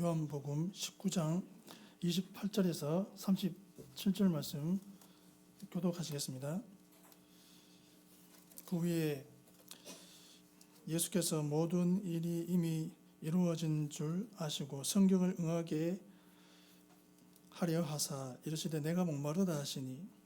요한복음 19장 28절에서 37절 말씀 교독하시겠습니다. 그 후에 예수께서 모든 일이 이미 이루어진 줄 아시고 성경을 응하게 하려 하사 이르시되 내가 목마르다 하시니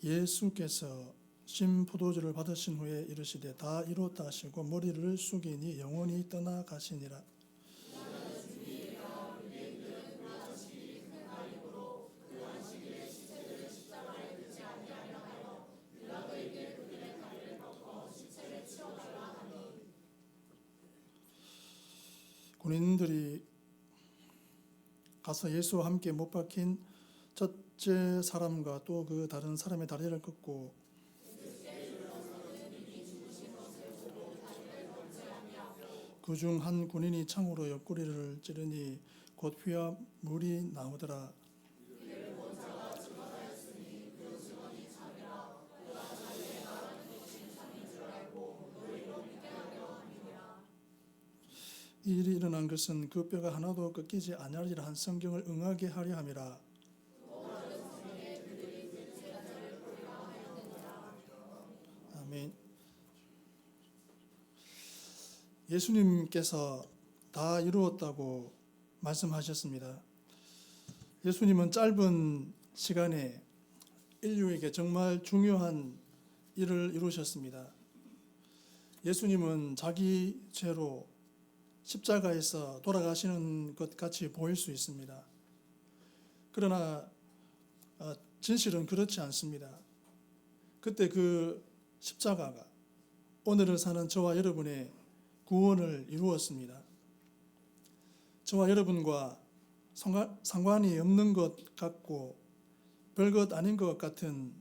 예수께서 신 포도주를 받으신 후에 이르시되 다 이루었다 하시고 머리를 숙이니 영혼이 떠나가시니라. 군인들이 가서 예수와 함께 못 박힌 첫째 사람과 또 그 다른 사람의 다리를 꺾고 그중 한 군인이 창으로 옆구리를 찌르니 곧 피와 물이 나오더라. 이 일이 일어난 것은 그 뼈가 하나도 꺾이지 아니하리라 한 성경을 응하게 하려 함이라. 아멘. 예수님께서 다 이루었다고 말씀하셨습니다. 예수님은 짧은 시간에 인류에게 정말 중요한 일을 이루셨습니다. 예수님은 자기 죄로 십자가에서 돌아가시는 것 같이 보일 수 있습니다. 그러나 진실은 그렇지 않습니다. 그때 그 십자가가 오늘을 사는 저와 여러분의 구원을 이루었습니다. 저와 여러분과 상관이 없는 것 같고 별것 아닌 것 같은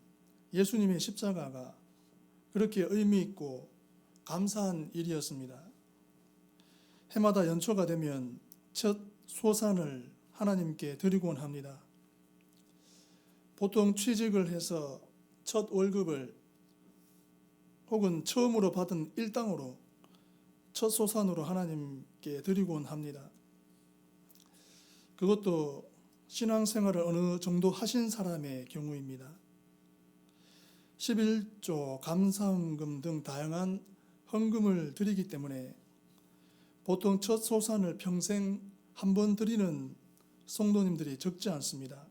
예수님의 십자가가 그렇게 의미 있고 감사한 일이었습니다. 해마다 연초가 되면 첫 소산을 하나님께 드리곤 합니다. 보통 취직을 해서 첫 월급을 혹은 처음으로 받은 일당으로 첫 소산으로 하나님께 드리곤 합니다. 그것도 신앙생활을 어느 정도 하신 사람의 경우입니다. 11조, 감사헌금 등 다양한 헌금을 드리기 때문에 보통 첫 소산을 평생 한 번 드리는 성도님들이 적지 않습니다.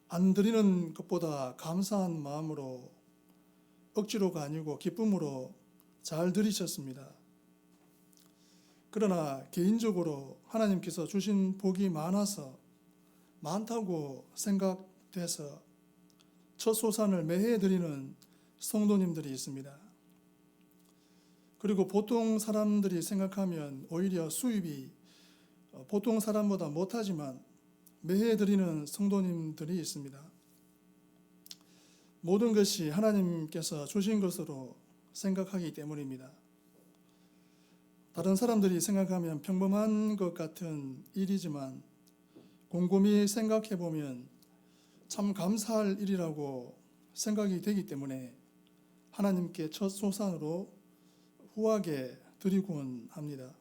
안 드리는 것보다 감사한 마음으로 억지로가 아니고 기쁨으로 잘 드리셨습니다. 그러나 개인적으로 하나님께서 주신 복이 많다고 생각돼서 첫 소산을 매해 드리는 성도님들이 있습니다. 그리고 보통 사람들이 생각하면 오히려 수입이 보통 사람보다 못하지만 매해 드리는 성도님들이 있습니다. 모든 것이 하나님께서 주신 것으로 생각하기 때문입니다. 다른 사람들이 생각하면 평범한 것 같은 일이지만 곰곰이 생각해 보면 참 감사할 일이라고 생각이 되기 때문에 하나님께 첫 소산으로 후하게 드리곤 합니다.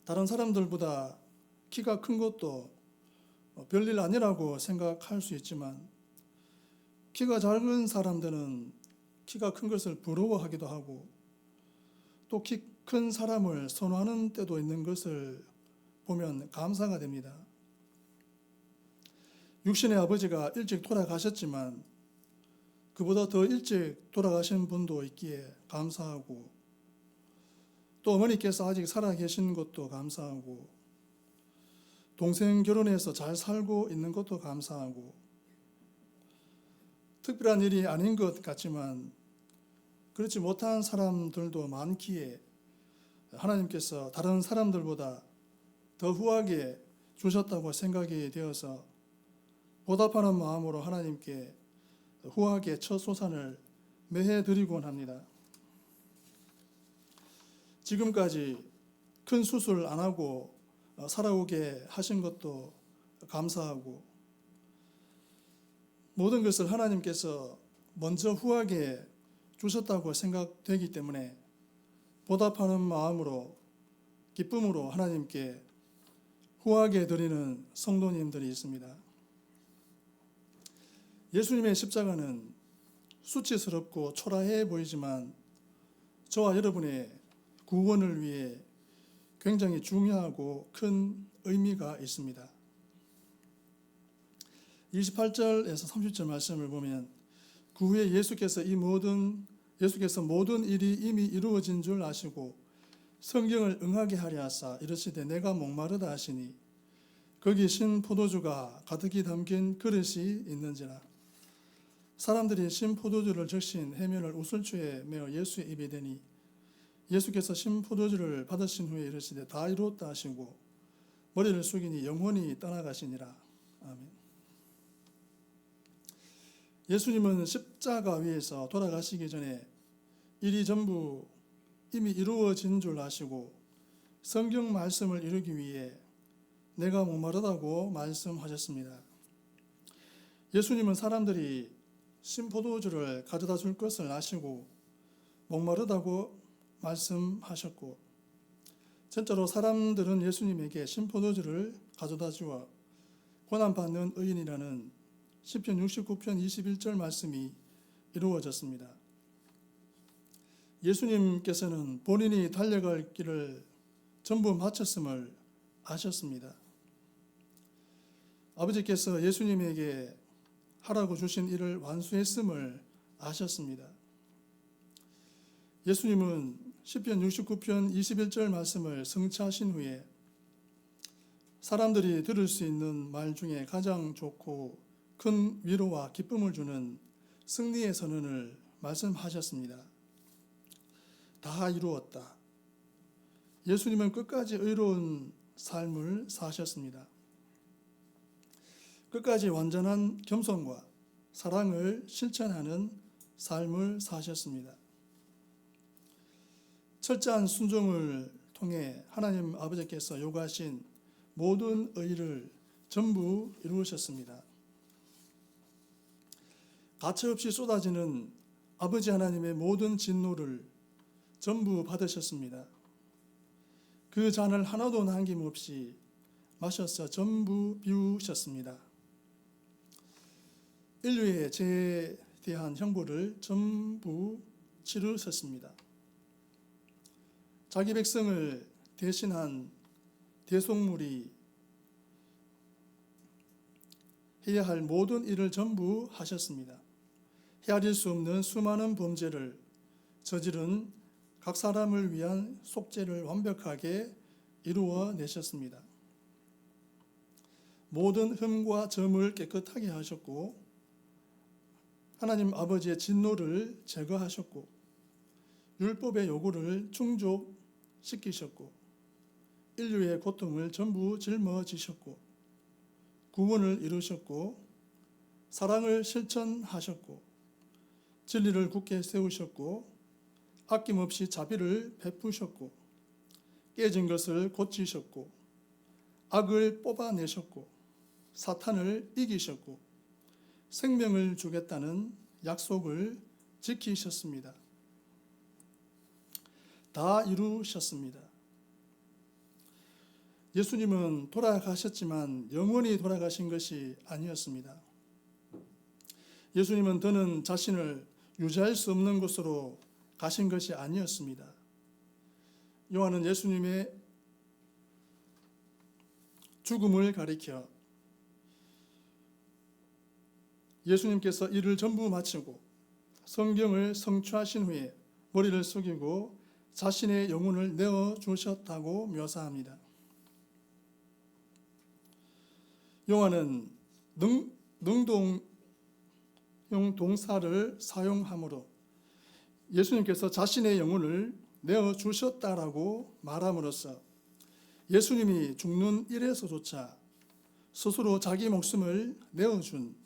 다른 사람들보다 키가 큰 것도 별일 아니라고 생각할 수 있지만 키가 작은 사람들은 키가 큰 것을 부러워하기도 하고 또 키 큰 사람을 선호하는 때도 있는 것을 보면 감사가 됩니다. 육신의 아버지가 일찍 돌아가셨지만 그보다 더 일찍 돌아가신 분도 있기에 감사하고 또 어머니께서 아직 살아계신 것도 감사하고 동생 결혼해서 잘 살고 있는 것도 감사하고 특별한 일이 아닌 것 같지만 그렇지 못한 사람들도 많기에 하나님께서 다른 사람들보다 더 후하게 주셨다고 생각이 되어서 보답하는 마음으로 하나님께 후하게 첫 소산을 매해 드리곤 합니다. 지금까지 큰 수술 안 하고 살아오게 하신 것도 감사하고 모든 것을 하나님께서 먼저 후하게 주셨다고 생각되기 때문에 보답하는 마음으로 기쁨으로 하나님께 후하게 드리는 성도님들이 있습니다. 예수님의 십자가는 수치스럽고 초라해 보이지만 저와 여러분의 구원을 위해 굉장히 중요하고 큰 의미가 있습니다. 28절에서 30절 말씀을 보면 그 후에 예수께서 모든 일이 이미 이루어진 줄 아시고 성경을 응하게 하려 하사 이르시되 내가 목마르다 하시니 거기 신 포도주가 가득히 담긴 그릇이 있는지라. 사람들이 신 포도주를 적신 해면을 우슬초에 메어 예수의 입에 대니 예수께서 신 포도주를 받으신 후에 이르시되 다 이루었다 하시고 머리를 숙이니 영혼이 떠나가시니라. 아멘. 예수님은 십자가 위에서 돌아가시기 전에 일이 전부 이미 이루어진 줄 아시고 성경 말씀을 이루기 위해 내가 목마르다고 말씀하셨습니다. 예수님은 사람들이 신포도주를 가져다 줄 것을 아시고 목마르다고 말씀하셨고 진짜로 사람들은 예수님에게 신포도주를 가져다 주어 고난받는 의인이라는 시편 69편 21절 말씀이 이루어졌습니다. 예수님께서는 본인이 달려갈 길을 전부 마쳤음을 아셨습니다. 아버지께서 예수님에게 하라고 주신 일을 완수했음을 아셨습니다. 예수님은 시편 69편 21절 말씀을 성취하신 후에 사람들이 들을 수 있는 말 중에 가장 좋고 큰 위로와 기쁨을 주는 승리의 선언을 말씀하셨습니다. 다 이루었다. 예수님은 끝까지 의로운 삶을 사셨습니다. 끝까지 완전한 겸손과 사랑을 실천하는 삶을 사셨습니다. 철저한 순종을 통해 하나님 아버지께서 요구하신 모든 의를 전부 이루셨습니다. 가차없이 쏟아지는 아버지 하나님의 모든 진노를 전부 받으셨습니다. 그 잔을 하나도 남김없이 마셔서 전부 비우셨습니다. 인류의 죄에 대한 형벌을 전부 치르셨습니다. 자기 백성을 대신한 대속물이 해야 할 모든 일을 전부 하셨습니다. 헤아릴 수 없는 수많은 범죄를 저지른 각 사람을 위한 속죄를 완벽하게 이루어내셨습니다. 모든 흠과 점을 깨끗하게 하셨고 하나님 아버지의 진노를 제거하셨고 율법의 요구를 충족시키셨고 인류의 고통을 전부 짊어지셨고 구원을 이루셨고 사랑을 실천하셨고 진리를 굳게 세우셨고 아낌없이 자비를 베푸셨고 깨진 것을 고치셨고 악을 뽑아내셨고 사탄을 이기셨고 생명을 주겠다는 약속을 지키셨습니다. 다 이루셨습니다. 예수님은 돌아가셨지만 영원히 돌아가신 것이 아니었습니다. 예수님은 더는 자신을 유지할 수 없는 곳으로 가신 것이 아니었습니다. 요한은 예수님의 죽음을 가리켜 예수님께서 일을 전부 마치고 성경을 성취하신 후에 머리를 숙이고 자신의 영혼을 내어주셨다고 묘사합니다. 요한은 능동형 동사를 사용함으로 예수님께서 자신의 영혼을 내어주셨다라고 말함으로써 예수님이 죽는 일에서조차 스스로 자기 목숨을 내어준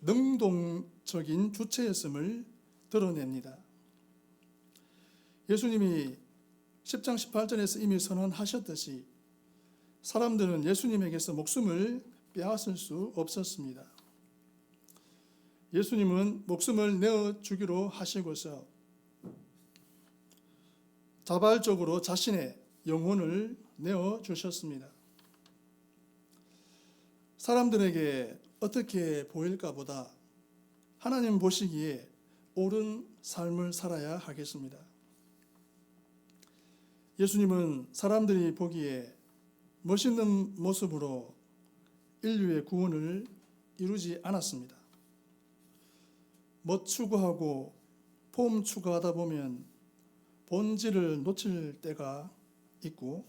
능동적인 주체였음을 드러냅니다. 예수님이 10장 18절에서 이미 선언하셨듯이 사람들은 예수님에게서 목숨을 빼앗을 수 없었습니다. 예수님은 목숨을 내어주기로 하시고서 자발적으로 자신의 영혼을 내어주셨습니다. 사람들에게 어떻게 보일까 보다 하나님 보시기에 옳은 삶을 살아야 하겠습니다. 예수님은 사람들이 보기에 멋있는 모습으로 인류의 구원을 이루지 않았습니다. 멋 추구하고 폼 추구하다 보면 본질을 놓칠 때가 있고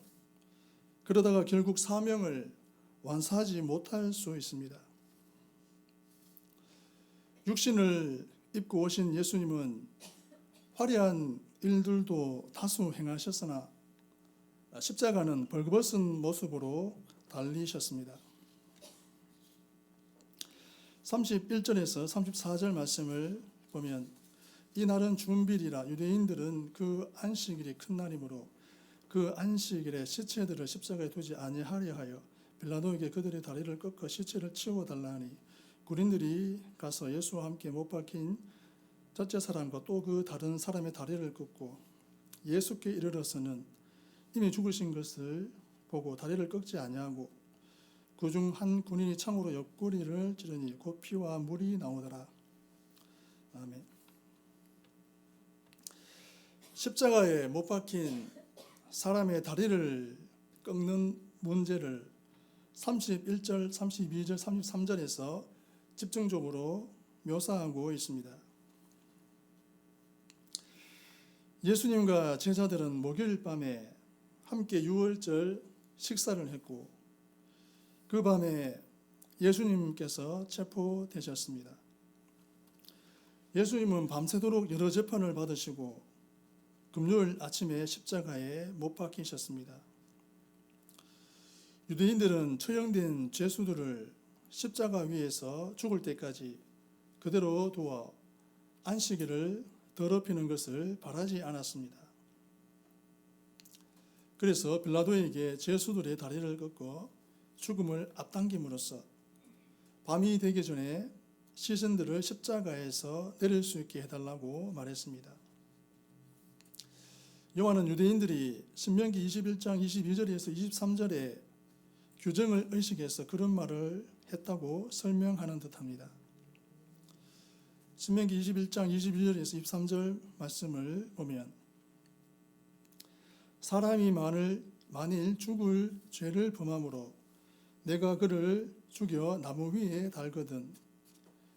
그러다가 결국 사명을 완수하지 못할 수 있습니다. 육신을 입고 오신 예수님은 화려한 일들도 다수 행하셨으나 십자가는 벌거벗은 모습으로 달리셨습니다. 31절에서 34절 말씀을 보면 이날은 주일이라 유대인들은 그 안식일이 큰 날이므로 그 안식일에 시체들을 십자가에 두지 아니하려 하여 빌라도에게 그들의 다리를 꺾어 시체를 치워달라니 군인들이 가서 예수와 함께 못 박힌 첫째 사람과 또 그 다른 사람의 다리를 꺾고 예수께 이르러서는 이미 죽으신 것을 보고 다리를 꺾지 아니하고 그중 한 군인이 창으로 옆구리를 찌르니 곧 피와 물이 나오더라. 아멘. 십자가에 못 박힌 사람의 다리를 꺾는 문제를 31절, 32절, 33절에서 집중적으로 묘사하고 있습니다. 예수님과 제자들은 목요일 밤에 함께 유월절 식사를 했고 그 밤에 예수님께서 체포되셨습니다. 예수님은 밤새도록 여러 재판을 받으시고 금요일 아침에 십자가에 못 박히셨습니다. 유대인들은 처형된 죄수들을 십자가 위에서 죽을 때까지 그대로 두어 안식일을 더럽히는 것을 바라지 않았습니다. 그래서 빌라도에게 죄수들의 다리를 꺾어 죽음을 앞당김으로써 밤이 되기 전에 시신들을 십자가에서 내릴 수 있게 해달라고 말했습니다. 요한은 유대인들이 신명기 21장 22절에서 23절에 규정을 의식해서 그런 말을 했다고 설명하는 듯합니다. 신명기 21장 22절에서 23절 말씀을 보면 사람이 만일 죽을 죄를 범함으로 내가 그를 죽여 나무 위에 달거든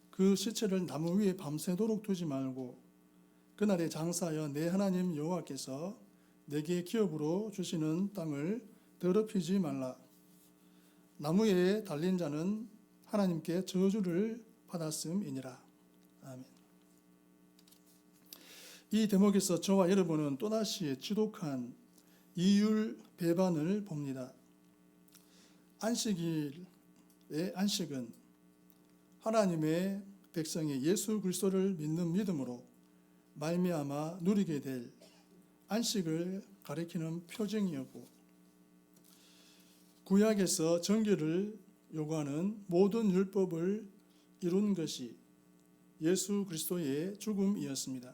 그 시체를 나무 위에 밤새도록 두지 말고 그날에 장사하여 내 하나님 여호와께서 내게 기업으로 주시는 땅을 더럽히지 말라. 나무에 달린 자는 하나님께 저주를 받았음이니라. 아멘. 이 대목에서 저와 여러분은 또다시 지독한 이율 배반을 봅니다. 안식일의 안식은 하나님의 백성이 예수 그리스도를 믿는 믿음으로 말미암아 누리게 될 안식을 가리키는 표징이었고 구약에서 정결을 요구하는 모든 율법을 이룬 것이 예수 그리스도의 죽음이었습니다.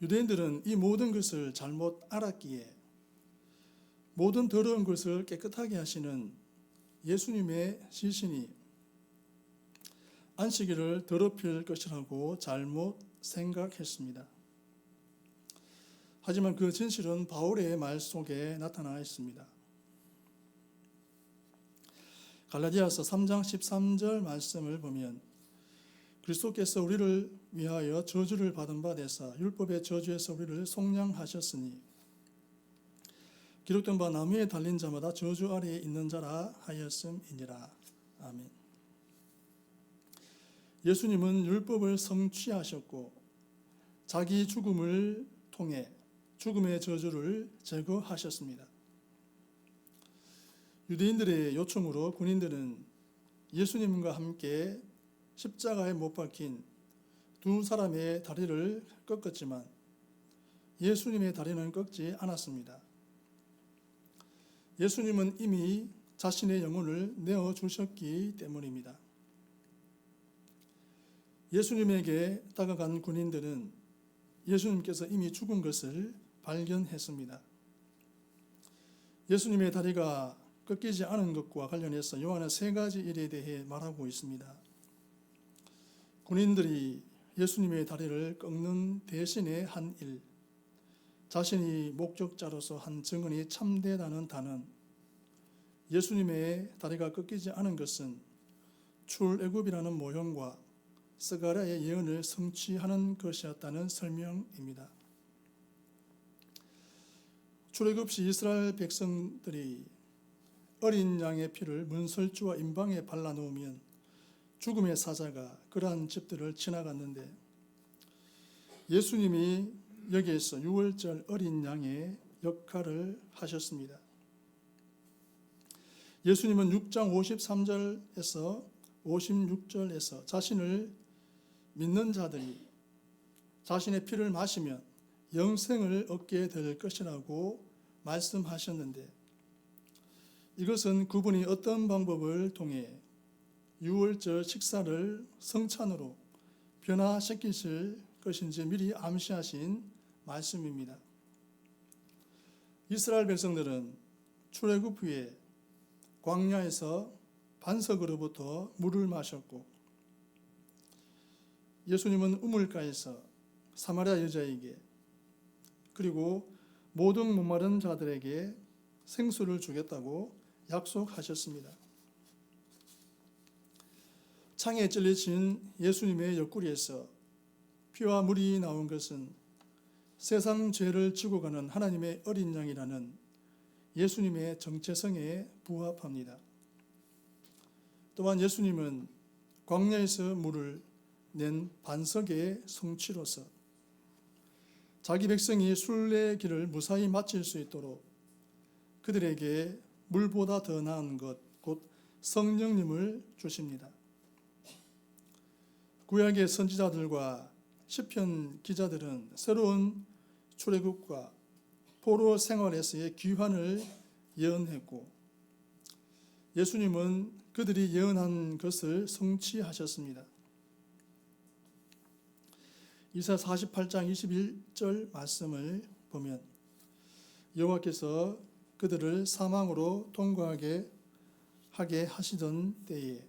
유대인들은 이 모든 것을 잘못 알았기에 모든 더러운 것을 깨끗하게 하시는 예수님의 시신이 안식일을 더럽힐 것이라고 잘못 생각했습니다. 하지만 그 진실은 바울의 말 속에 나타나 있습니다. 갈라디아서 3장 13절 말씀을 보면 그리스도께서 우리를 위하여 저주를 받은 바 되사 율법의 저주에서 우리를 속량하셨으니 기록된 바 나무에 달린 자마다 저주 아래에 있는 자라 하였음이니라. 아멘. 예수님은 율법을 성취하셨고 자기 죽음을 통해 죽음의 저주를 제거하셨습니다. 유대인들의 요청으로 군인들은 예수님과 함께 십자가에 못 박힌 두 사람의 다리를 꺾었지만 예수님의 다리는 꺾지 않았습니다. 예수님은 이미 자신의 영혼을 내어주셨기 때문입니다. 예수님에게 다가간 군인들은 예수님께서 이미 죽은 것을 발견했습니다. 예수님의 다리가 꺾이지 않은 것과 관련해서 요한은 세 가지 일에 대해 말하고 있습니다. 군인들이 예수님의 다리를 꺾는 대신에 한 일, 자신이 목격자로서 한 증언이 참되다는 단언, 예수님의 다리가 꺾이지 않은 것은 출애굽이라는 모형과 스가랴의 예언을 성취하는 것이었다는 설명입니다. 출애굽 시 이스라엘 백성들이 어린 양의 피를 문설주와 임방에 발라놓으면 죽음의 사자가 그러한 집들을 지나갔는데 예수님이 여기에서 유월절 어린 양의 역할을 하셨습니다. 예수님은 6장 53절에서 56절에서 자신을 믿는 자들이 자신의 피를 마시면 영생을 얻게 될 것이라고 말씀하셨는데 이것은 그분이 어떤 방법을 통해 유월절 식사를 성찬으로 변화시키실 것인지 미리 암시하신 말씀입니다. 이스라엘 백성들은 출애굽 후에 광야에서 반석으로부터 물을 마셨고 예수님은 우물가에서 사마리아 여자에게 그리고 모든 목마른 자들에게 생수를 주겠다고 약속하셨습니다. 창에 찔리신 예수님의 옆구리에서 피와 물이 나온 것은 세상 죄를 지고 가는 하나님의 어린 양이라는 예수님의 정체성에 부합합니다. 또한 예수님은 광야에서 물을 낸 반석의 성취로서 자기 백성이 순례의 길을 무사히 마칠 수 있도록 그들에게 물보다 더 나은 것, 곧 성령님을 주십니다. 구약의 선지자들과 시편 기자들은 새로운 출애굽과 포로 생활에서의 귀환을 예언했고 예수님은 그들이 예언한 것을 성취하셨습니다. 이사야 48장 21절 말씀을 보면 여호와께서 그들을 사망으로 통과하게 하게 하시던 때에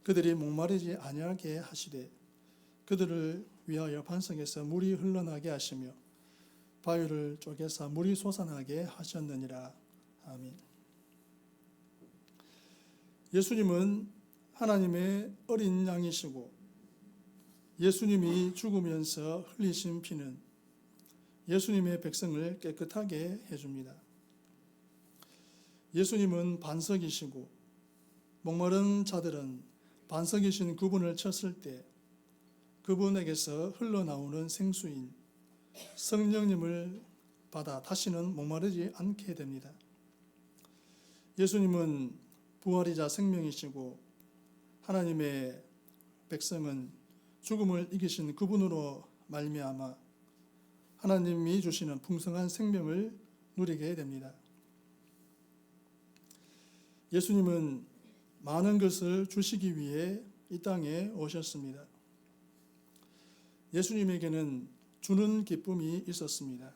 그들이 목마르지 아니하게 하시되 그들을 위하여 반석에서 물이 흘러나게 하시며 바위를 쪼개사 물이 솟아나게 하셨느니라. 아멘. 예수님은 하나님의 어린 양이시고 예수님이 죽으면서 흘리신 피는 예수님의 백성을 깨끗하게 해줍니다. 예수님은 반석이시고 목마른 자들은 반석이신 그분을 쳤을 때 그분에게서 흘러나오는 생수인 성령님을 받아 다시는 목마르지 않게 됩니다. 예수님은 부활이자 생명이시고 하나님의 백성은 죽음을 이기신 그분으로 말미암아 하나님이 주시는 풍성한 생명을 누리게 됩니다. 예수님은 많은 것을 주시기 위해 이 땅에 오셨습니다. 예수님에게는 주는 기쁨이 있었습니다.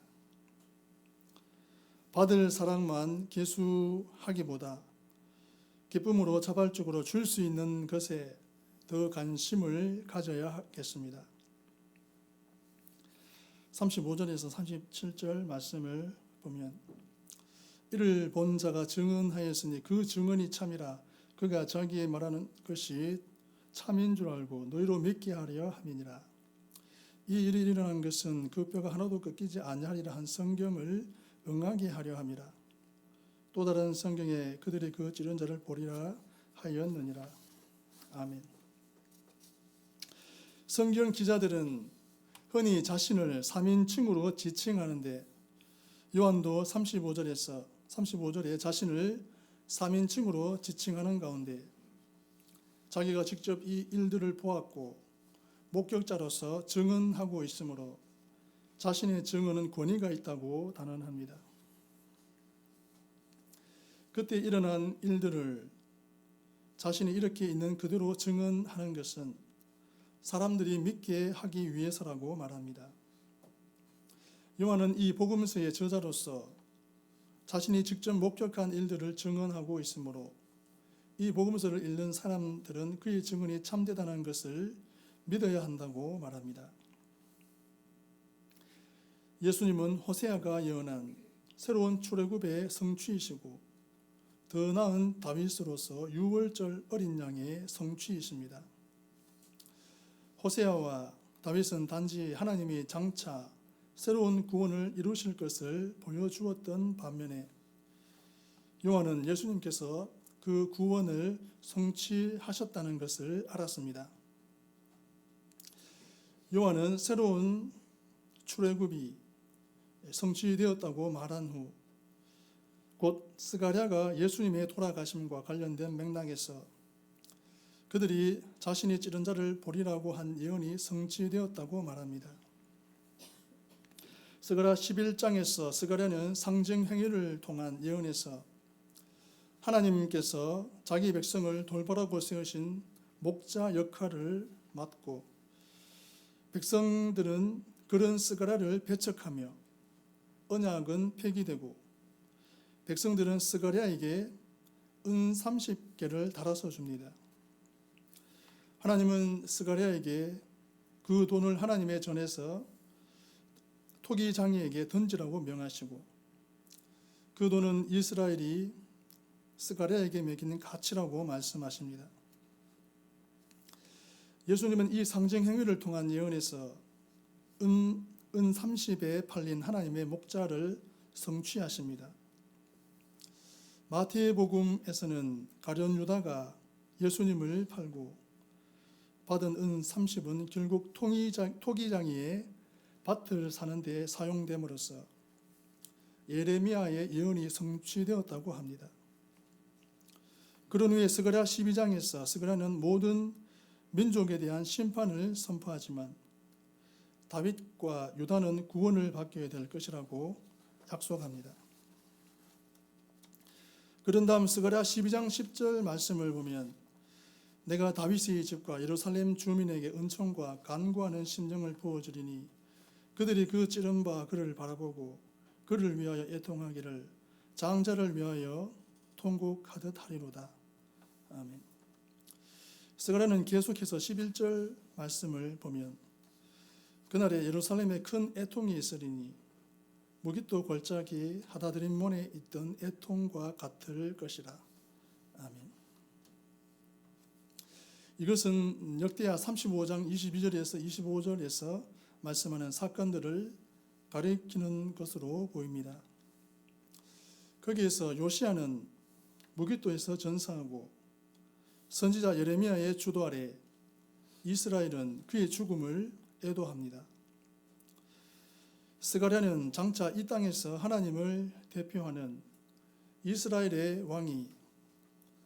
받을 사랑만 계수하기보다 기쁨으로 자발적으로 줄 수 있는 것에 더 관심을 가져야 하겠습니다. 35절에서 37절 말씀을 보면 이를 본 자가 증언하였으니 그 증언이 참이라 그가 자기의 말하는 것이 참인 줄 알고 너희로 믿게 하려 함이니라. 이 일이 일어난 것은 그 뼈가 하나도 꺾이지 아니하리라 한 성경을 응하게 하려 함이라. 또 다른 성경에 그들이 그 찌른 자를 보리라 하였느니라. 아멘. 성경 기자들은 흔히 자신을 3인칭으로 지칭하는데 요한도 35절에 자신을 3인칭으로 지칭하는 가운데 자기가 직접 이 일들을 보았고 목격자로서 증언하고 있으므로 자신의 증언은 권위가 있다고 단언합니다. 그때 일어난 일들을 자신이 이렇게 있는 그대로 증언하는 것은 사람들이 믿게 하기 위해서라고 말합니다. 요한은 이 복음서의 저자로서 자신이 직접 목격한 일들을 증언하고 있으므로 이 복음서를 읽는 사람들은 그의 증언이 참되다는 것을 믿어야 한다고 말합니다. 예수님은 호세아가 예언한 새로운 출애굽의 성취이시고 더 나은 다윗으로서 유월절 어린 양의 성취이십니다. 호세아와 다윗은 단지 하나님이 장차 새로운 구원을 이루실 것을 보여주었던 반면에 요한은 예수님께서 그 구원을 성취하셨다는 것을 알았습니다. 요한은 새로운 출애굽이 성취되었다고 말한 후 곧 스가랴가 예수님의 돌아가심과 관련된 맥락에서 그들이 자신이 찌른 자를 보리라고 한 예언이 성취되었다고 말합니다. 스가랴 11장에서 스가랴는 상징 행위를 통한 예언에서 하나님께서 자기 백성을 돌보라고 세우신 목자 역할을 맡고 백성들은 그런 스가랴를 배척하며 언약은 폐기되고 백성들은 스가랴에게 은 30개를 달아서 줍니다. 하나님은 스가랴에게 그 돈을 하나님의 전에서 토기장이에게 던지라고 명하시고 그 돈은 이스라엘이 스가랴에게 매기는 가치라고 말씀하십니다. 예수님은 이 상징 행위를 통한 예언에서 은 30에 팔린 하나님의 목자를 성취하십니다. 마태복음에서는 가룟 유다가 예수님을 팔고 받은 은 30은 결국 토기장이의 밭을 사는 데 사용됨으로써 예레미야의 예언이 성취되었다고 합니다. 그런 후에 스가랴 12장에서 스가랴는 모든 민족에 대한 심판을 선포하지만 다윗과 유다는 구원을 받게 될 것이라고 약속합니다. 그런 다음 스가랴 12장 10절 말씀을 보면 내가 다윗의 집과 예루살렘 주민에게 은총과 간구하는 심령을 부어주리니 그들이 그 찌른 바 그를 바라보고 그를 위하여 애통하기를 장자를 위하여 통곡하듯 하리로다. 아멘. 스가랴는 계속해서 11절 말씀을 보면 그날에 예루살렘에 큰 애통이 있으리니 무깃도 골짜기 하다드림몬에 있던 애통과 같을 것이라. 아멘. 이것은 역대하 35장 22절에서 25절에서 말씀하는 사건들을 가리키는 것으로 보입니다. 거기에서 요시야는 무깃도에서 전사하고 선지자 예레미야의 주도 아래 이스라엘은 그의 죽음을 애도합니다. 스가랴는 장차 이 땅에서 하나님을 대표하는 이스라엘의 왕이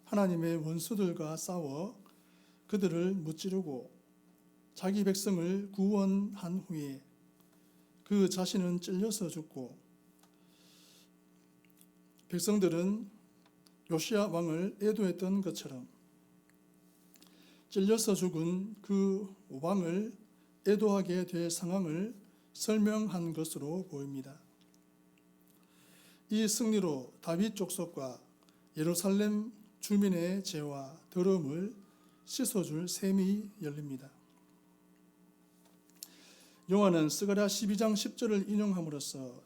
하나님의 원수들과 싸워 그들을 무찌르고 자기 백성을 구원한 후에 그 자신은 찔려서 죽고 백성들은 요시야 왕을 애도했던 것처럼 찔려서 죽은 그 왕을 애도하게 될 상황을 설명한 것으로 보입니다. 이 승리로 다윗 족속과 예루살렘 주민의 죄와 더러움을 씻어줄 셈이 열립니다. 요한은 스가랴 12장 10절을 인용함으로써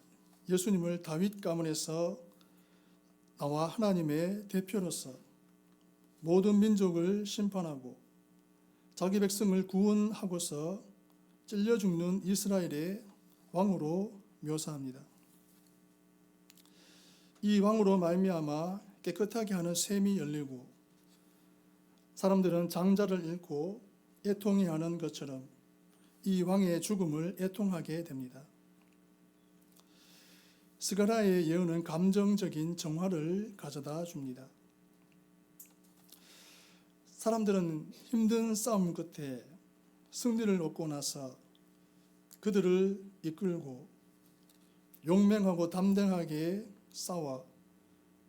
예수님을 다윗 가문에서 나와 하나님의 대표로서 모든 민족을 심판하고 자기 백성을 구원하고서 찔려 죽는 이스라엘의 왕으로 묘사합니다. 이 왕으로 말미암아 깨끗하게 하는 셈이 열리고 사람들은 장자를 잃고 애통해하는 것처럼 이 왕의 죽음을 애통하게 됩니다. 스가랴의 예언은 감정적인 정화를 가져다 줍니다. 사람들은 힘든 싸움 끝에 승리를 얻고 나서 그들을 이끌고 용맹하고 담대하게 싸워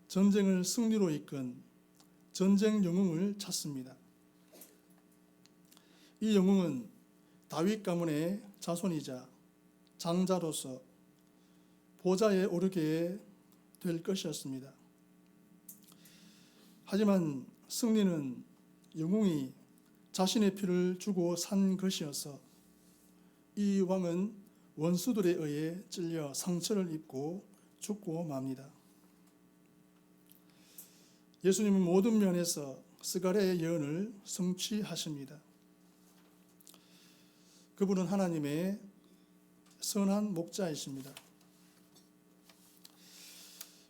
전쟁을 승리로 이끈 전쟁 영웅을 찾습니다. 이 영웅은 다윗 가문의 자손이자 장자로서 보좌에 오르게 될 것이었습니다. 하지만 승리는 영웅이 자신의 피를 주고 산 것이어서 이 왕은 원수들에 의해 찔려 상처를 입고 죽고 맙니다. 예수님은 모든 면에서 스가랴의 예언을 성취하십니다. 그분은 하나님의 선한 목자이십니다.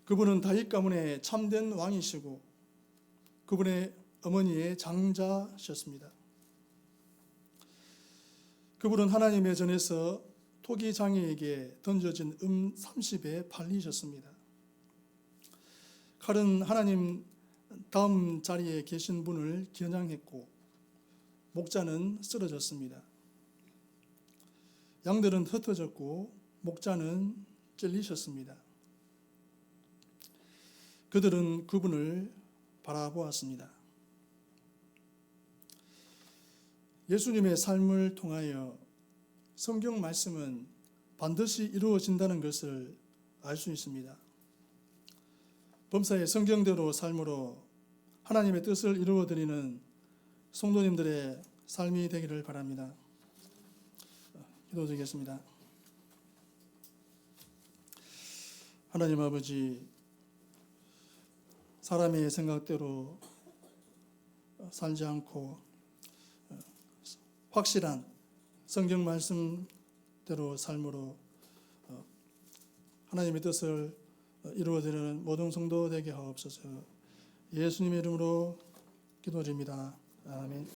그분은 다윗 가문의 참된 왕이시고 그분의 어머니의 장자셨습니다. 그분은 하나님의 전에서 토기 장애에게 던져진 30에 팔리셨습니다. 칼은 하나님 다음 자리에 계신 분을 겨냥했고 목자는 쓰러졌습니다. 양들은 흩어졌고 목자는 찔리셨습니다. 그들은 그분을 바라보았습니다. 예수님의 삶을 통하여 성경 말씀은 반드시 이루어진다는 것을 알 수 있습니다. 범사의 성경대로 삶으로 하나님의 뜻을 이루어드리는 성도님들의 삶이 되기를 바랍니다. 기도드리겠습니다. 하나님 아버지, 사람의 생각대로 살지 않고 확실한 성경 말씀대로 삶으로 하나님의 뜻을 이루어드리는 모든 성도 되게 하옵소서. 예수님의 이름으로 기도드립니다. 아멘.